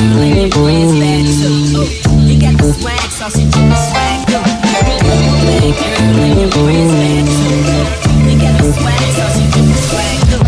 girl and your friends bad too. You got the swag, so she do the swag too. Bad girl and your friends bad too. You got the swag, so she do the swag too.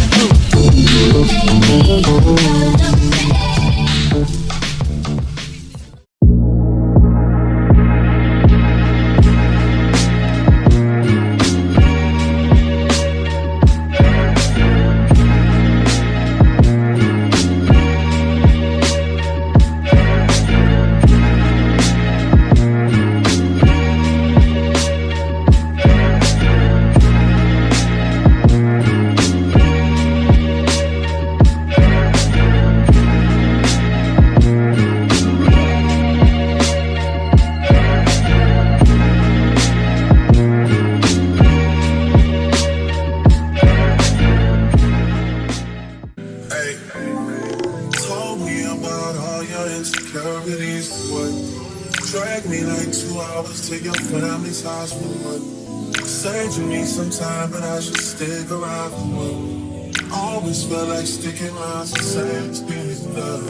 Sometime, but I should stick around. Always felt like sticking around the same speed love.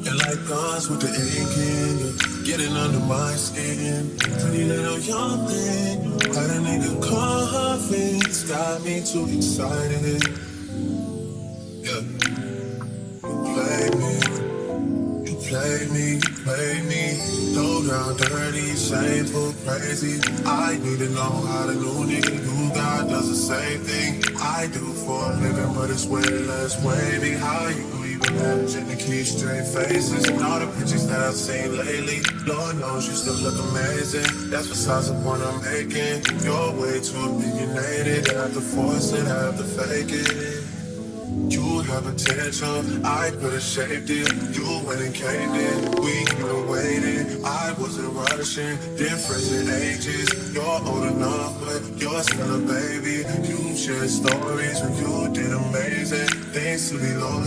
And like guns with the aching, you're getting under my skin. Pretty little young thing, had a nigga confidence, got me too excited. Yeah, you play me. Low down, dirty, shameful, crazy. I need to know how the new nigga you got does the same thing I do for a living, but it's way less wavy. How you even managing to keep straight faces and all the pictures that I've seen lately? Lord knows you still look amazing. That's besides the point I'm making. You're way too opinionated. I have to force it, I have to fake it. You have potential, I could've shaped it. You went and caved in, we could've waited. I wasn't rushing, difference in ages. You're old enough, but you're still a baby. You shared stories when you did amazing. Things to be loyal,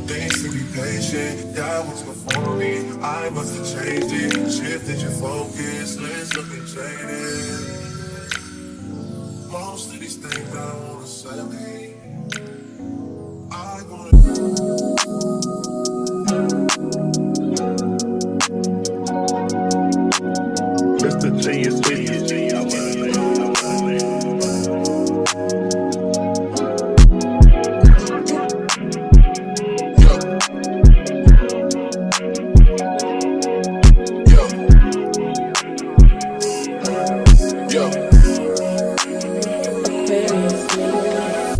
things to be patient. That was before me, I must have changed it. Shifted your focus, let's look at jaded. Most of these things I don't wanna say. Mr. G is G.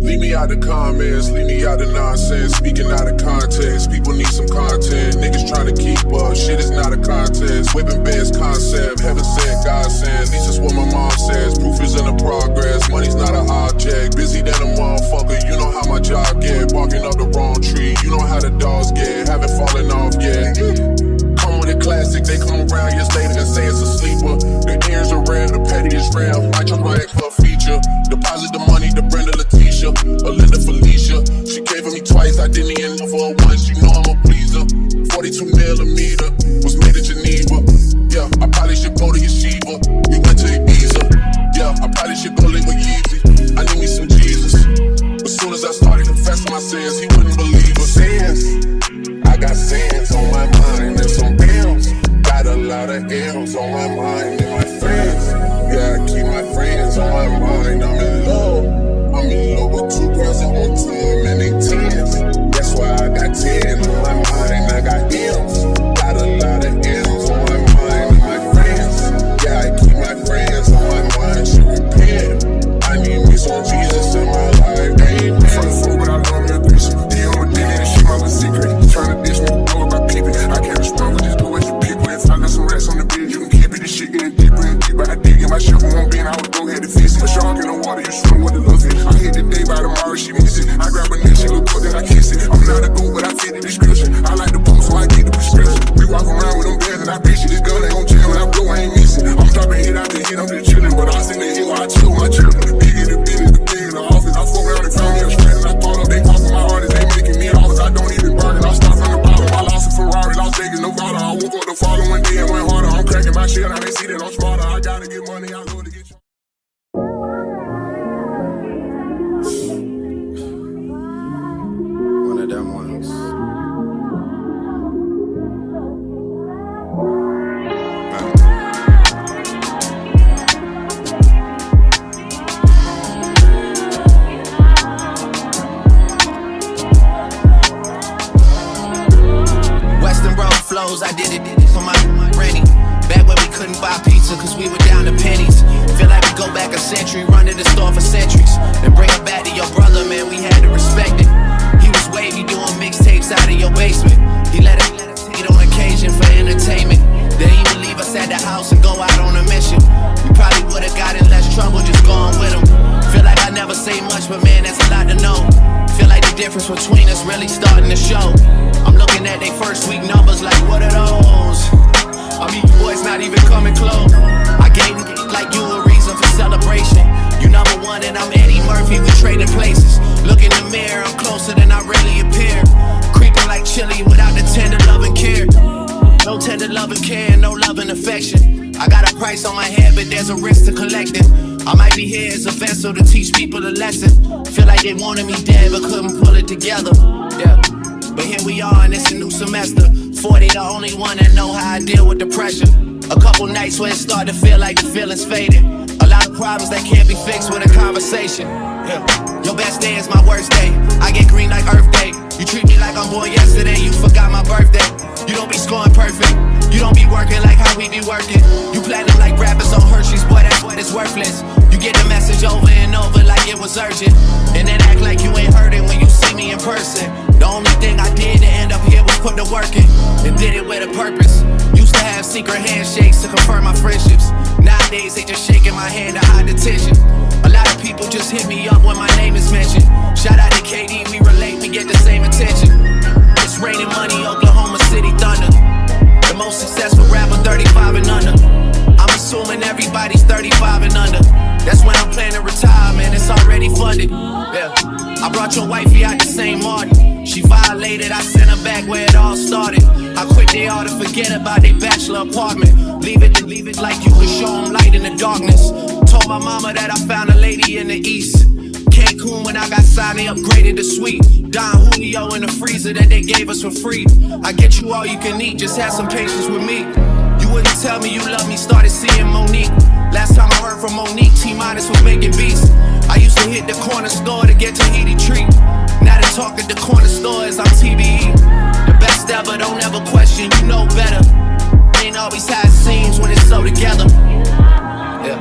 Leave me out the comments, leave me out the nonsense. Speaking out of context, people need some content. Niggas trying to keep up, shit is not a contest. Whipping beds concept, heaven sent, God sent. At least that's what my mom says. Proof is in the progress, money's not an object. Busy than a motherfucker, you know how my job get. Barking up the wrong tree, you know how the dogs get. Haven't fallen off yet. Come with a classic, they come around years later and say it's a sleeper. The ears are rare, the petty is rare. I chose my ex for a feature. Deposit the money to Brenda Leticia, Alinda Felicia. She gave it me twice, I didn't even know for her once. You know I'm a pleaser. 42 millimeter was made in Geneva. Yeah, I probably should go to Yeshiva. We went to Ibiza. Yeah, I probably should go live with Yeezy. I need me some Jesus. As soon as I started confessing my sins, he wouldn't believe us. Sins, I got sins on my mind and some bills. Got a lot of L's on my mind and my friends. Yeah, I keep my friends on my mind. I'm in love with two girls at one time and they tens. That's why I got 10 on my mind. I got M's. Got a lot of M's on my mind and my friends. Yeah, I keep my friends on my mind. Should repent. I need me some Jesus in my life. Amen. From the fool, but I love me a bitch. He on my dick and shit, my little secret. Tryna dish me, know about people. I can't respond with this boy as you pick with. If I got some rats on the bed, you can keep it. This shit getting deeper and deeper. I dig in my shit for one bean. I would go ahead and fix it. A shark in the water, you swim with the love it. I hit the day by tomorrow, she miss it. I grab a nigga, she look good, then I kiss it. knows I did it for my granny. Back when we couldn't buy pizza cause we were down to pennies. Feel like we go back a century, run to the store for centuries. Then bring it back to your brother, man, we had to respect it. He was wavy doing mixtapes out of your basement. He let it eat on occasion for entertainment. Then he would leave us at the house and go out on a mission. We probably would've got in less trouble just going with him. Feel like I never say much, but man, that's a lot to know. Feel like the difference between us really starting to show. I'm looking at they first week numbers like, what are those? I mean, you boys not even coming close. I gave like you a reason for celebration. You number one and I'm Eddie Murphy, we trading places. Look in the mirror, I'm closer than I really appear. Creeping like chili without the tender love and care. No tender love and care, no love and affection. I got a price on my head, but there's a risk to collecting. I might be here as a vessel to teach people a lesson. Feel like they wanted me dead, but couldn't pull it together. Yeah, but here we are and it's a new semester. 40, the only one that know how I deal with the pressure. A couple nights where it start to feel like the feelings faded. A lot of problems that can't be fixed with a conversation. Yeah. Your best day is my worst day. I get green like Earth Day. You treat me like I'm born yesterday, you forgot my birthday. You don't be scoring perfect. You don't be working like how we be working. You platinum like rappers on Hershey's, boy, that's what it's worthless. You get the message over and over like it was urgent. And then act like you ain't heard it when you see me in person. The only thing I did to end up here was put the work in. And did it with a purpose. Used to have secret handshakes to confirm my friendships. Nowadays they just shaking my hand to hide the tension. A lot of people just hit me up when my name is mentioned. Shout out to KD, we relate, we get the same attention. It's raining money, Oklahoma City Thunder. The most successful rapper 35 and under. I'm assuming everybody's 35 and under. That's when I'm planning retirement, it's already funded. Yeah, I brought your wifey out the St. Martin. She violated, I sent her back where it all started. How quick they ought to forget about their bachelor apartment. Leave it like you could show them light in the darkness. Told my mama that I found a lady in the east. Cancun when I got signed, they upgraded the suite. Don Julio in the freezer that they gave us for free. I get you all you can eat, just have some patience with me. You wouldn't tell me you love me, started seeing Monique. Last time I heard from Monique, T-Minus was making beats. I used to hit the corner store to get Tahiti treat. Now they talk at the corner stores, I'm TBE. The best ever, don't ever question, you know better. Ain't always how it seems when it's so together. Yeah.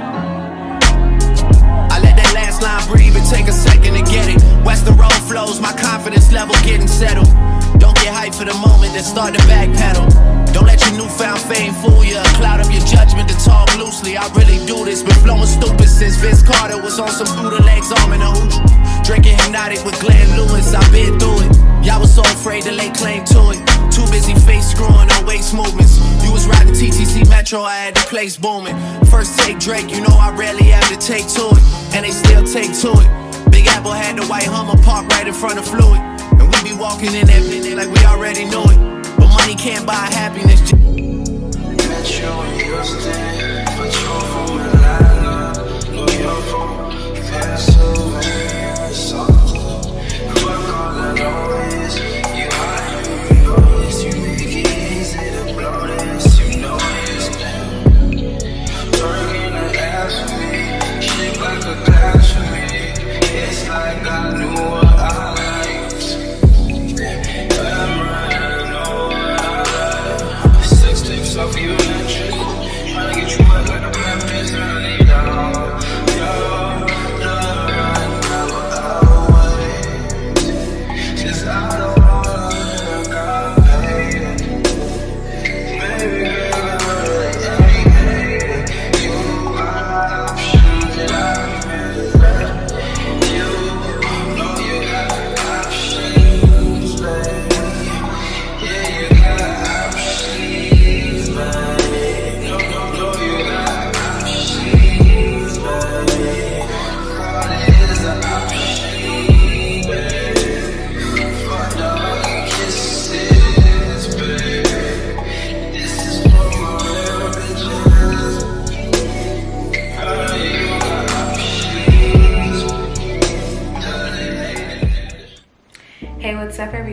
I let that last line breathe and take a second to get it. Western road flows, my confidence level getting settled. Don't get hyped for the moment, then start to backpedal. Don't let your newfound fame fool you. Cloud up your judgment to talk loosely. I really do this, been flowing stupid since Vince Carter was on some Buddha legs, arm in a hooch. Drinking hypnotic with Glenn Lewis, I've been through it. Y'all was so afraid to lay claim to it. Too busy face screwing on waist movements. You was riding TTC Metro, I had the place booming. First take Drake, you know I rarely have to take to it. And they still take to it. Big Apple had the white Hummer parked right in front of Fluid. And we be walking in that minute like we already knew it. But money can't buy happiness. Metro in Houston, patrol from Atlanta, New York, Pennsylvania, something. Fuck all the noise, you hot, you know this. You make it easy to blow this, you know this now. Working the ass for me, shit like a glass for me. It's like I knew what I liked. I'm running over. 6 tips off you electric. Tryna get you wet like a plant bitch, I need all. Just I don't wanna got paid. Baby girl, you got options and you know you got options, baby. Yeah, you got options, baby. No, you got options, baby. What is an option, baby? Fuck the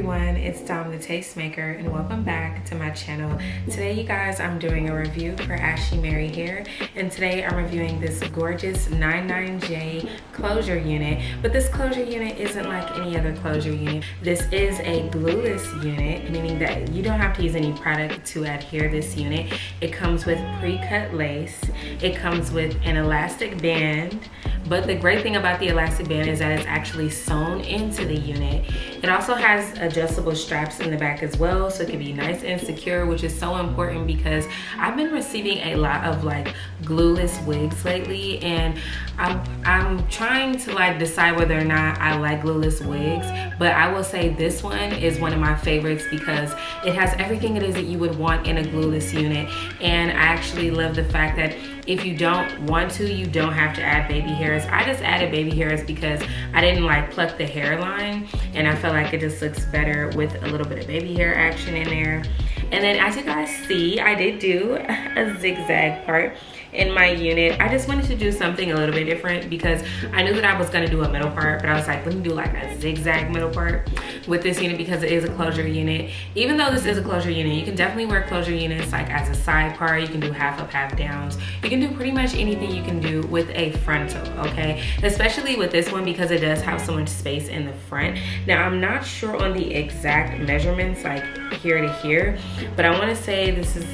everyone, it's Domthetastemaker and welcome back to my channel. Today you guys, I'm doing a review for Ashimary Hair, and today I'm reviewing this gorgeous 99J closure unit. But this closure unit isn't like any other closure unit. This is a glueless unit, meaning that you don't have to use any product to adhere this unit. It comes with pre-cut lace. It comes with an elastic band, but the great thing about the elastic band is that it's actually sewn into the unit. It also has adjustable straps in the back as well, so it can be nice and secure, which is so important because I've been receiving a lot of like glueless wigs lately, and I'm trying to like decide whether or not I like glueless wigs. But I will say this one is one of my favorites because it has everything it is that you would want in a glueless unit. And I actually love the fact that if you don't want to, you don't have to add baby hairs. I just added baby hairs because I didn't like pluck the hairline, and I felt like it just looks better with a little bit of baby hair action in there. And then as you guys see, I did do a zigzag part in my unit. I just wanted to do something a little bit different because I knew that I was gonna do a middle part, but I was like, let me do like a zigzag middle part with this unit because it is a closure unit. Even though this is a closure unit, you can definitely wear closure units like as a side part. You can do half up, half downs. You can do pretty much anything you can do with a frontal, okay? Especially with this one because it does have so much space in the front. Now, I'm not sure on the exact measurements like here to here, but I wanna say this is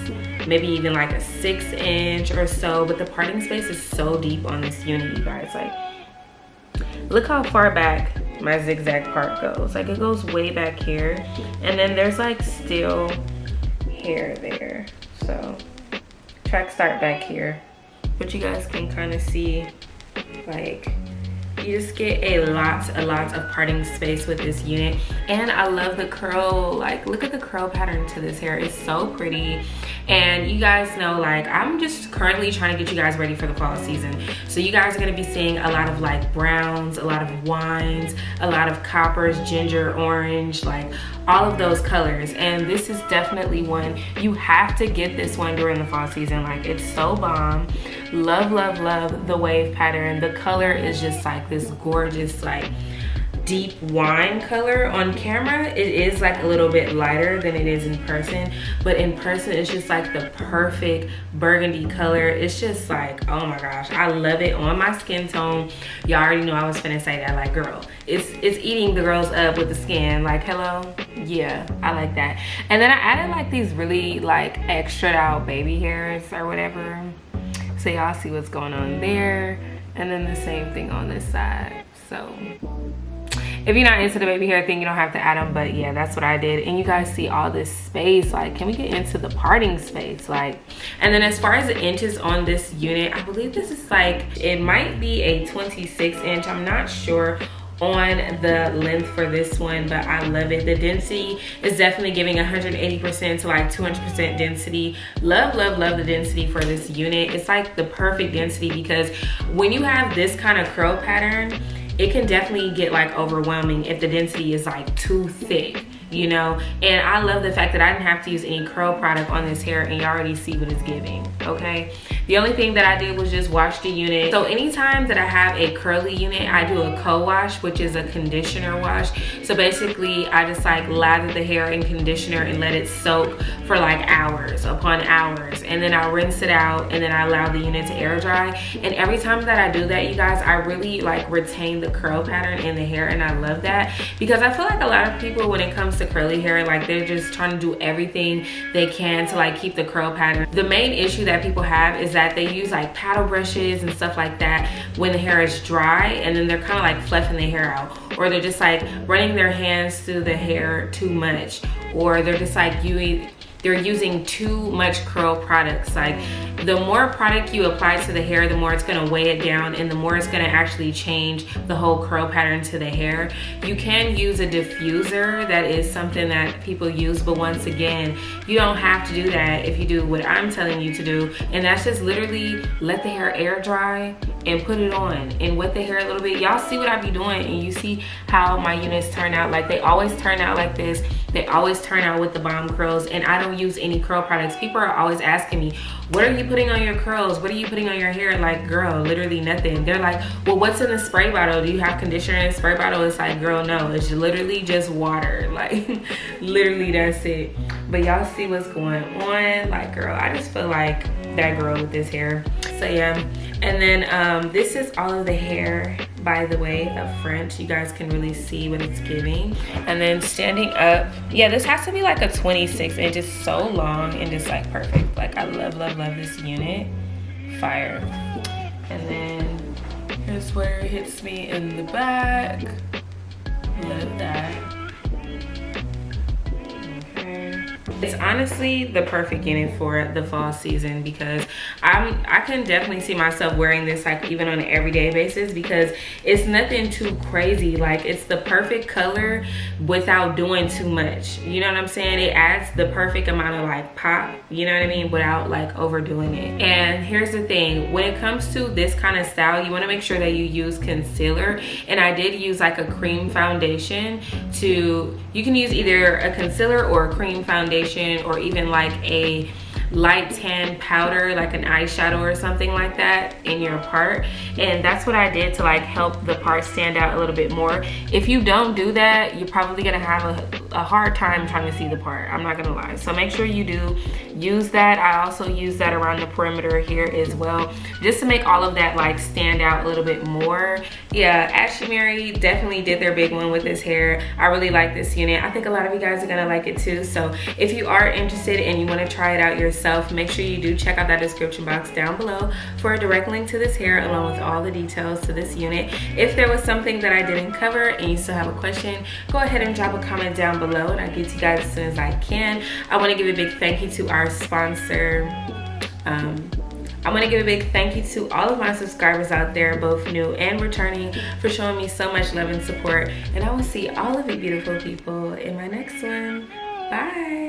maybe even like a 6-inch or so, but the parting space is so deep on this unit, you guys. Like, look how far back my zigzag part goes. Like, it goes way back here, and then there's like still hair there. So tracks start back here, but you guys can kind of see like you just get a lot of parting space with this unit. And I love the curl, like look at the curl pattern to this hair. It's so pretty. And you guys know, like, I'm just currently trying to get you guys ready for the fall season. So you guys are gonna be seeing a lot of like browns, a lot of wines, a lot of coppers, ginger, orange, like all of those colors. And this is definitely one, you have to get this one during the fall season. Like, it's so bomb. Love, love, love the wave pattern. The color is just like this gorgeous, like deep wine color. On camera it is like a little bit lighter than it is in person, but in person it's just like the perfect burgundy color. It's just like, oh my gosh, I love it on my skin tone. Y'all already know I was finna say that, like, girl, it's eating the girls up with the skin. Like, hello, yeah, I like that. And then I added like these really like extra out baby hairs or whatever, so y'all see what's going on there. And then the same thing on this side. So if you're not into the baby hair thing, you don't have to add them, but yeah, that's what I did. And you guys see all this space. Like, can we get into the parting space? Like, and then as far as the inches on this unit, I believe this is like, it might be a 26-inch. I'm not sure on the length for this one, but I love it. The density is definitely giving 180% to like 200% density. Love, love, love the density for this unit. It's like the perfect density because when you have this kind of curl pattern, it can definitely get like overwhelming if the density is like too thick, you know. And I love the fact that I didn't have to use any curl product on this hair, and you already see what it's giving, okay? The only thing that I did was just wash the unit. So anytime that I have a curly unit, I do a co-wash, which is a conditioner wash. So basically I just like lather the hair in conditioner and let it soak for like hours upon hours, and then I rinse it out, and then I allow the unit to air dry. And every time that I do that, you guys, I really like retain the curl pattern in the hair, and I love that because I feel like a lot of people, when it comes to curly hair, like they're just trying to do everything they can to like keep the curl pattern. The main issue that people have is that they use like paddle brushes and stuff like that when the hair is dry, and then they're kind of like fluffing the hair out, or they're just like running their hands through the hair too much, or they're just like they're using too much curl products. Like, the more product you apply to the hair, the more it's gonna weigh it down, and the more it's gonna actually change the whole curl pattern to the hair. You can use a diffuser. That is something that people use, but once again, you don't have to do that if you do what I'm telling you to do, and that's just literally let the hair air dry and put it on and wet the hair a little bit. Y'all see what I be doing, and you see how my units turn out. Like, they always turn out like this. They always turn out with the bomb curls, and I don't don't use any curl products. People are always asking me, what are you putting on your curls? What are you putting on your hair? Like, girl, literally nothing. They're like, well, what's in the spray bottle? Do you have conditioner in the spray bottle? It's like, girl, no, it's literally just water. Like, literally that's it. But y'all see what's going on. Like, girl, I just feel like that girl with this hair. So yeah, and then this is all of the hair, by the way, up front. You guys can really see what it's giving. And then standing up, yeah, this has to be like a 26 inch. It's so long and just like perfect. Like, I love, love, love this unit. Fire. And then here's where it hits me in the back. Love that. It's honestly the perfect unit for the fall season, because I can definitely see myself wearing this like even on an everyday basis, because it's nothing too crazy. Like, it's the perfect color without doing too much. You know what I'm saying? It adds the perfect amount of like pop, you know what I mean, without like overdoing it. And here's the thing, when it comes to this kind of style, you want to make sure that you use concealer. And I did use like a cream foundation. You can use either a concealer or a cream foundation, or even like a light tan powder, like an eyeshadow or something like that in your part. And that's what I did to like help the part stand out a little bit more. If you don't do that, you're probably gonna have a hard time trying to see the part, I'm not gonna lie. So make sure you do use that. I also use that around the perimeter here as well, just to make all of that like stand out a little bit more. Yeah, Ashimary definitely did their big one with this hair. I really like this unit. I think a lot of you guys are gonna like it too. So if you are interested and you want to try it out yourself, make sure you do check out that description box down below for a direct link to this hair, along with all the details to this unit. If there was something that I didn't cover and you still have a question, go ahead and drop a comment down below and I'll get to you guys as soon as I can. I want to give a big thank you to our sponsor. I want to give a big thank you to all of my subscribers out there, both new and returning, for showing me so much love and support. And I will see all of you beautiful people in my next one. Bye.